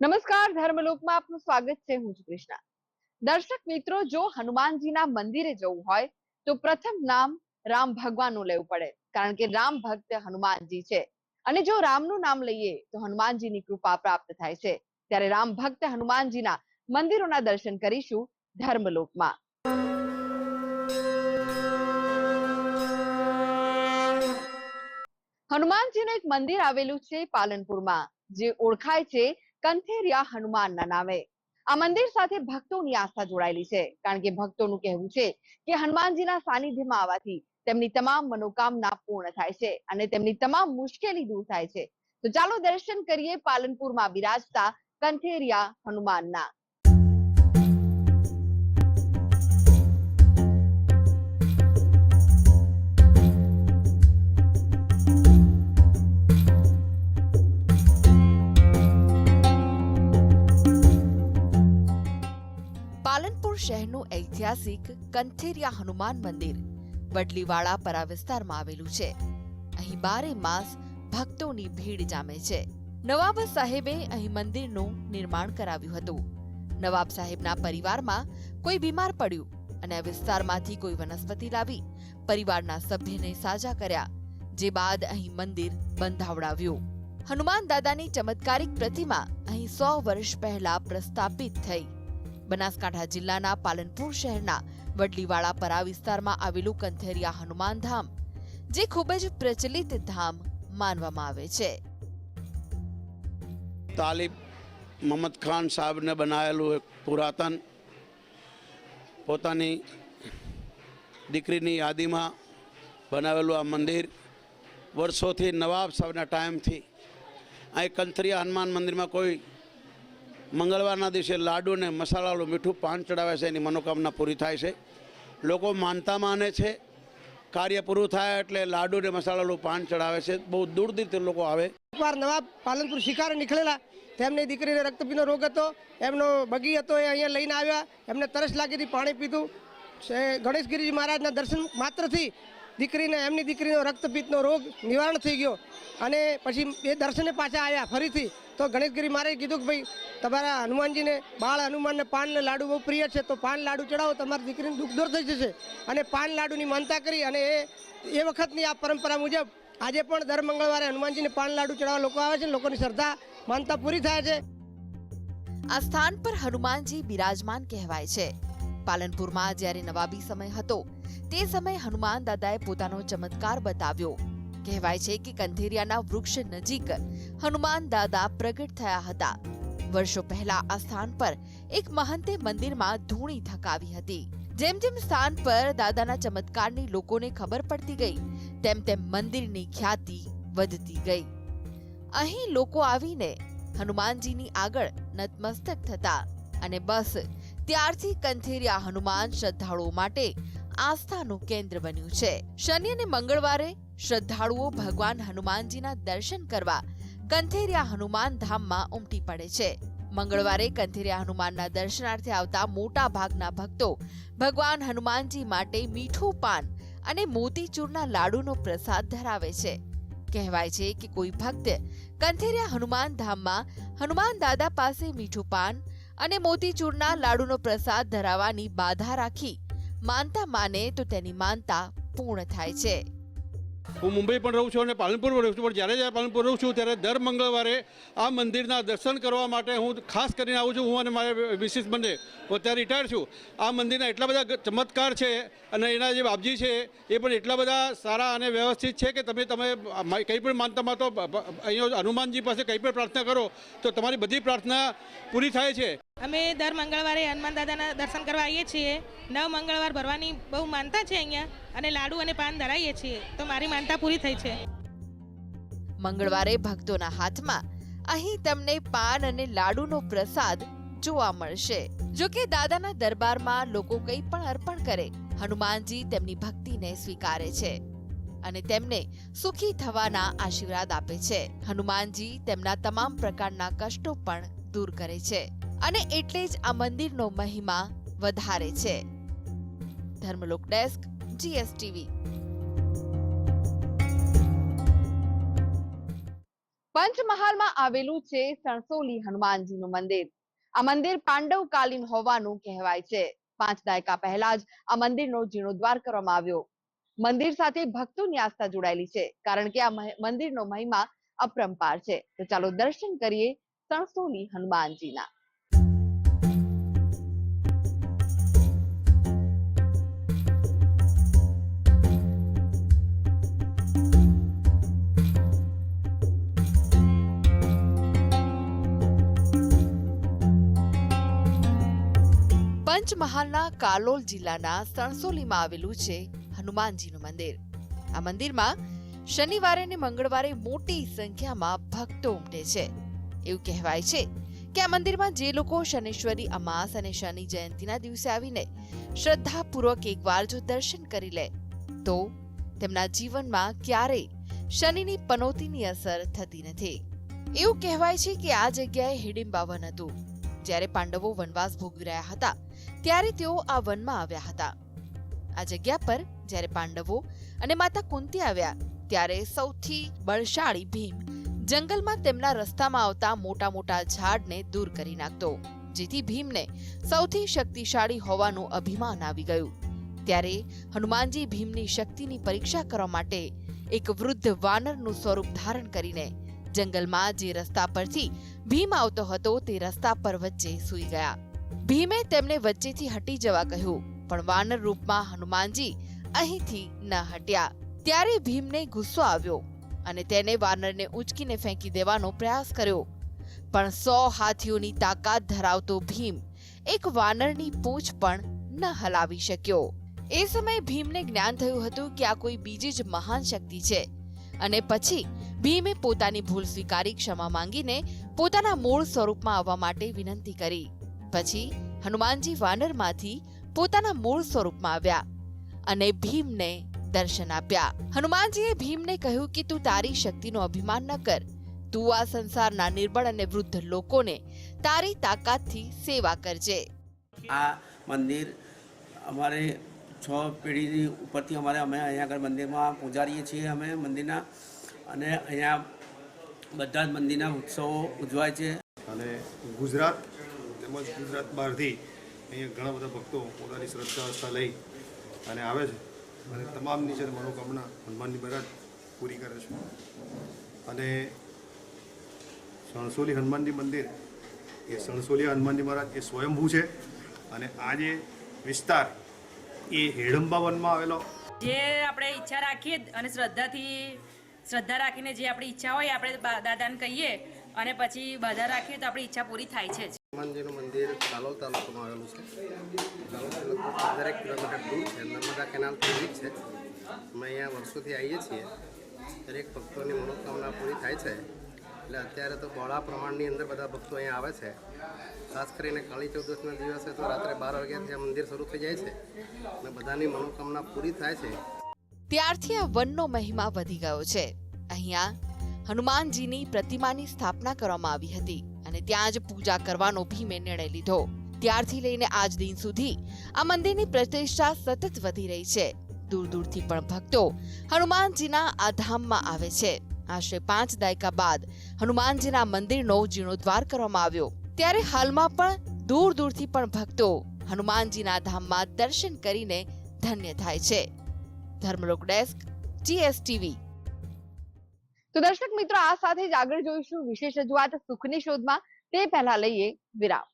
નમસ્કાર, ધર્મલોકમાં આપનું સ્વાગત છે. હું છું કૃષ્ણા. દર્શક મિત્રો, જો હનુમાનજીના મંદિરે જવું હોય તો પ્રથમ નામ રામ ભગવાનનું લેવું પડે, કારણ કે રામ ભક્ત હનુમાનજી છે. અને જો રામનું નામ લઈએ તો હનુમાનજીની કૃપા પ્રાપ્ત થાય છે. ત્યારે રામ ભક્ત હનુમાનજીના મંદિરોના દર્શન કરીશું ધર્મલોકમાં. હનુમાનજીનું એક મંદિર આવેલું છે પાલનપુરમાં, જે ઓળખાય છે કંથેરિયા હનુમાનના નામે. આ મંદિર સાથે ભક્તોની આસ્થા જોડાયેલી છે, કારણ કે ભક્તોનું કહેવું છે કે હનુમાનજીના સાનિધ્યમાં આવવાથી તેમની તમામ મનોકામના પૂર્ણ થાય છે અને તેમની તમામ મુશ્કેલી દૂર થાય છે. તો ચાલો દર્શન કરીએ પાલનપુરમાં બિરાજતા કંથેરિયા હનુમાનના. પાલનપુર શહેરનું ઐતિહાસિક કંથેરિયા હનુમાન મંદિર વડલીવાળા પરા વિસ્તારમાં આવેલું છે. અહીં બારે માસ ભક્તોની ભીડ જામે છે. નવાબ સાહેબે અહીં મંદિરનું નિર્માણ કરાવ્યું હતું. નવાબ સાહેબના પરિવારમાં કોઈ બીમાર પડ્યું અને આ વિસ્તારમાંથી કોઈ વનસ્પતિ લાવી પરિવારના સભ્યને સાજા કર્યા, જે બાદ અહીં મંદિર બંધાવડાવ્યું. હનુમાન દાદાની ચમત્કારિક પ્રતિમા અહીં 100 વર્ષ પહેલા પ્રસ્થાપિત થઈ. બનાસકાંઠા જિલ્લાના પાલનપુર શહેરના વડલીવાળા પરા વિસ્તારમાં આવેલું કંથેરિયા હનુમાન ધામ, જે ખૂબ જ પ્રચલિત ધામ માનવામાં આવે છે. તાલિબ મોહમ્મદ ખાન સાહેબને બનાવેલું એક પુરાતન પોતાની દીકરીની યાદીમાં બનાવેલું આ મંદિર વર્ષોથી નવાબ સાહેબના ટાઈમથી અહીં કંથેરિયા હનુમાન મંદિરમાં કોઈ મંગળવારના દિવસે લાડુ અને મસાલાવાળું મીઠું પાન ચડાવે છે, એની મનોકામના પૂરી થાય છે. લોકો માનતા માને છે, કાર્ય પૂરું થાય એટલે લાડુ અને મસાલાવાળું પાન ચડાવે છે. બહુ દૂર દૂરથી લોકો આવે. એકવાર નવાબ પાલનપુર શિકારે નીકળેલા, તેમની દીકરીને રક્તપીનો રોગ હતો, એમનો બગી હતો, એ અહીંયા લઈને આવ્યા. એમને તરસ લાગી હતી, પાણી પીધું. ગણેશગીરીજી મહારાજના દર્શન માત્રથી એમની દીકરીનો રક્તપિત્તનો રોગ નિવારણ થઈ ગયો. અને પછી એ દર્શને પાછા આવ્યા ફરીથી. તો ગણેશગીરી મહારાજે કીધું કે ભાઈ, તમારા હનુમાનજીને બાળ હનુમાનને પાન ને લાડુ બહુ પ્રિય છે, તો પાન લાડુ ચડાવો, તમારી દીકરીને દુઃખ દૂર થઈ જશે. અને પાન લાડુની માનતા કરી અને એ વખતની આ પરંપરા મુજબ આજે પણ દર મંગળવારે હનુમાનજીને પાન લાડુ ચડાવવા લોકો આવે છે. લોકોની શ્રદ્ધા માનતા પૂરી થાય છે. આ સ્થાન પર હનુમાનજી બિરાજમાન કહેવાય છે. પાલનપુરમાં જ્યારે નવાબી સમય હતો તે સમયે હનુમાન દાદાએ પોતાનો ચમત્કાર બતાવ્યો. કહેવાય છે કે કંથેરિયાના વૃક્ષ નજીક હનુમાન દાદા પ્રગટ થયા હતા. વર્ષો પહેલા આ સ્થાન પર એક મહંતે મંદિરમાં ધૂણી થકાવી હતી. જેમ જેમ સ્થાન પર દાદાના ચમત્કારની લોકોને ખબર પડતી ગઈ, તેમ તેમ મંદિરની ખ્યાતિ વધતી ગઈ. અહીં લોકો આવીને હનુમાનજીની આગળ નતમસ્તક થતા અને બસ ત્યારથી કંથેરિયા હનુમાન શ્રદ્ધાળુઓ માટે આસ્થાનું કેન્દ્ર બન્યું છે. શનિ અને મંગળવારે શ્રદ્ધાળુઓ ભગવાન હનુમાનજીના દર્શન કરવા કંથેરિયા હનુમાન ધામમાં ઉમટી પડે છે. મંગળવારે કંથેરિયા હનુમાનના દર્શનાર્થે આવતા મોટા ભાગના ભક્તો ભગવાન હનુમાનજી માટે મીઠું પાન અને મોતીચૂરના લાડુનો પ્રસાદ ધરાવે છે. કહેવાય છે કે કોઈ ભક્ત કંથેરિયા હનુમાન ધામમાં હનુમાન દાદા પાસે મીઠું પાન અને મોતીચૂરના લાડુનો પ્રસાદ ધરાવવાની બાધા રાખી માનતા માને તો તેની માનતા પૂર્ણ થાય છે. હું મુંબઈ પણ રહું છું અને પાલનપુર પણ રહું છું, પણ જ્યારે પાલનપુર રહું છું ત્યારે દર મંગળવારે આ મંદિરના દર્શન કરવા માટે હું ખાસ કરીને આવું છું. હું અને મારા મિસિસ બંને, હું અત્યારે રિટાયર છું. આ મંદિરના એટલા બધા ચમત્કાર છે અને એના જે બાપજી છે એ પણ એટલા બધા સારા અને વ્યવસ્થિત છે કે તમે કંઈ પણ માનતામાં તો અહીંયા હનુમાનજી પાસે કંઈ પણ પ્રાર્થના કરો તો તમારી બધી પ્રાર્થના પૂરી થાય છે. અમે દર મંગળવારે હનુમાન દાદાના દર્શન કરવા આવીએ છીએ. 9 મંગળવાર ભરવાની બહુ માનતા છે અહીંયા, અને લાડુ અને પાન ધરાવીએ છીએ, તો મારી માનતા પૂરી થઈ છે. મંગળવારે ભક્તોના હાથમાં અહીં તમને પાન અને લાડુનો પ્રસાદ જોવા મળશે. જો કે દાદાના દરબારમાં લોકો કંઈ પણ અર્પણ કરે, હનુમાનજી તેમની ભક્તિને સ્વીકારે છે અને તેમને સુખી થવાના આશીર્વાદ આપે છે. હનુમાનજી તેમના તમામ પ્રકારના કષ્ટો પણ દૂર કરે છે અને એટલે જ આ મંદિરનો મહિમા વધારે છે. Dharmalok desk, GSTV. પંચમહાલમાં આવેલું છે સણસોલી હનુમાનજીનું મંદિર. આ મંદિર પાંડવકાલીન હોવાનું કહેવાય છે. 5 દાયકા પહેલા જ આ મંદિરનો જીર્ણોદ્ધાર કરવામાં આવ્યો. મંદિર સાથે ભક્તોની આસ્થા જોડાયેલી છે, કારણ કે આ મંદિરનો મહિમા અપરંપાર છે. તો ચાલો દર્શન કરીએ સણસોલી હનુમાનજીના. પંચમહાલના કાલોલ જિલ્લાના સણસોલીમાં આવેલું છે હનુમાનજીનું મંદિર. આ મંદિરમાં શનિવારે અને મંગળવારે મોટી સંખ્યામાં ભક્તો ઉમટે છે. એવું કહેવાય છે કે આ મંદિરમાં જે લોકો શનિશ્વરી અમાસ અને શનિ જયંતિના દિવસે આવીને શ્રદ્ધાપૂર્વક એકવાર જો દર્શન કરી લે તો તેમના જીવનમાં ક્યારેય શનિની પનોતીની અસર થતી નથી. એવું કહેવાય છે કે આ જગ્યાએ હિડિંબા વન હતું. જ્યારે પાંડવો વનવાસ ભોગવી રહ્યા હતા ત્યારે તેઓ આ વનમાં આવ્યા હતા. આ જગ્યા પર જ્યારે પાંડવો અને માતા કુંતી આવ્યા ત્યારે સૌથી બળશાળી ભીમ જંગલમાં તેમના રસ્તામાં આવતા મોટા મોટા ઝાડને દૂર કરી નાખતો, જેથી ભીમને સૌથી શક્તિશાળી હોવાનું અભિમાન આવી ગયું. ત્યારે હનુમાનજી ભીમની શક્તિની પરીક્ષા કરવા માટે એક વૃદ્ધ વાનરનું સ્વરૂપ ધારણ કરીને જંગલમાં જે રસ્તા પરથી ભીમ આવતો હતો તે રસ્તા પર વચ્ચે સૂઈ ગયા. ભીમે તેમને વચ્ચેથી હટી જવા કહ્યું, પણ વાનર રૂપમાં હનુમાનજી અહીંથી ન હટ્યા. ત્યારે ભીમને ગુસ્સો આવ્યો અને તેને વાનરને ઉંચકીને ફેંકી દેવાનો પ્રયાસ કર્યો. પણ 100 હાથીઓની તાકાત ધરાવતો ભીમ એક વાનરની પૂંછ પણ ન હલાવી શક્યો. એ સમયે ભીમને જ્ઞાન થયું હતું કે આ કોઈ બીજી જ મહાન શક્તિ છે, અને પછી ભીમે પોતાની ભૂલ સ્વીકારી ક્ષમા માંગીને પોતાના મૂળ સ્વરૂપમાં આવવા માટે વિનંતી કરી. પછી હનુમાનજી વાનરમાંથી પોતાના મૂળ સ્વરૂપમાં આવ્યા અને ભીમને દર્શન આપ્યા. હનુમાનજીએ ભીમને કહ્યું કે તું તારી શક્તિનો અભિમાન ન કર. તું આ સંસારના નિર્બળ અને વૃદ્ધ લોકોને તારી તાકાતથી સેવા કરજે. આ મંદિર અમારે 6 પેઢીની ઉપરથી અમે અહીંયા આગળ મંદિરમાં પૂજારીએ છીએ અમે મંદિરના, અને અહીંયા બધા જ મંદિરના ઉત્સવો ઉજવાય છે. અને ગુજરાત તેમજ ગુજરાત બહારથી અહીંયા ઘણા બધા ભક્તો પોતાની શ્રદ્ધા લઈ અને આવે છે અને તમામની જે મનોકામના હનુમાનજી મહારાજ પૂરી કરે છે. અને સણસોલી હનુમાનજી મંદિર એ સણસોલી હનુમાનજી મહારાજ એ સ્વયંભૂ છે, અને આ જે વિસ્તાર એ હેડંબા વનમાં આવેલો. જે આપણે ઈચ્છા રાખીએ અને શ્રદ્ધા રાખીને જે આપણી ઈચ્છા હોય આપણે દાદાને કહીએ અને પછી બાધા રાખીએ તો આપણી ઈચ્છા પૂરી થાય છે. હનુમાનજીનું મંદિર કાલોલ તાલુકામાં આવેલું છે. કાલોલથી લગભગ 15 કિલોમીટર દૂર છે. નર્મદા કેનાલથી નજીક છે. અમે અહીંયા વર્ષોથી આવીએ છીએ. દરેક ભક્તોની મનોકામના પૂરી થાય છે. એટલે અત્યારે તો બહોળા પ્રમાણની અંદર બધા ભક્તો અહીંયા આવે છે. ખાસ કરીને કાળી ચૌદસના દિવસે તો રાત્રે 12 વાગ્યાથી આ મંદિર શરૂ થઈ જાય છે અને બધાની મનોકામના પૂરી થાય છે. ત્યારથી આ વનનો મહિમા વધી ગયો છે. અહીંયા હનુમાનજીની પ્રતિમાની સ્થાપના કરવામાં આવી હતી અને ત્યાં જ પૂજા કરવાનો ભીમે નિર્ણય લીધો. ત્યારથી લઈને આજ દિન સુધી આ મંદિરની પ્રતિષ્ઠા સતત વધી રહી છે. દૂર દૂરથી પણ ભક્તો હનુમાનજીના આ ધામમાં આવે છે. આશરે 5 દાયકા બાદ હનુમાનજીના મંદિરનો જીર્ણોદ્ધાર કરવામાં આવ્યો. ત્યારે હાલમાં પણ દૂર દૂરથી પણ ભક્તો હનુમાનજીના ધામમાં દર્શન કરીને ધન્ય થાય છે. Dharmalok desk GSTV. તો દર્શક મિત્રો, આ સાથે જ આગળ જોઈશું વિશેષ રજૂઆત સુખની શોધમાં. તે પહેલા લઈએ વિરામ.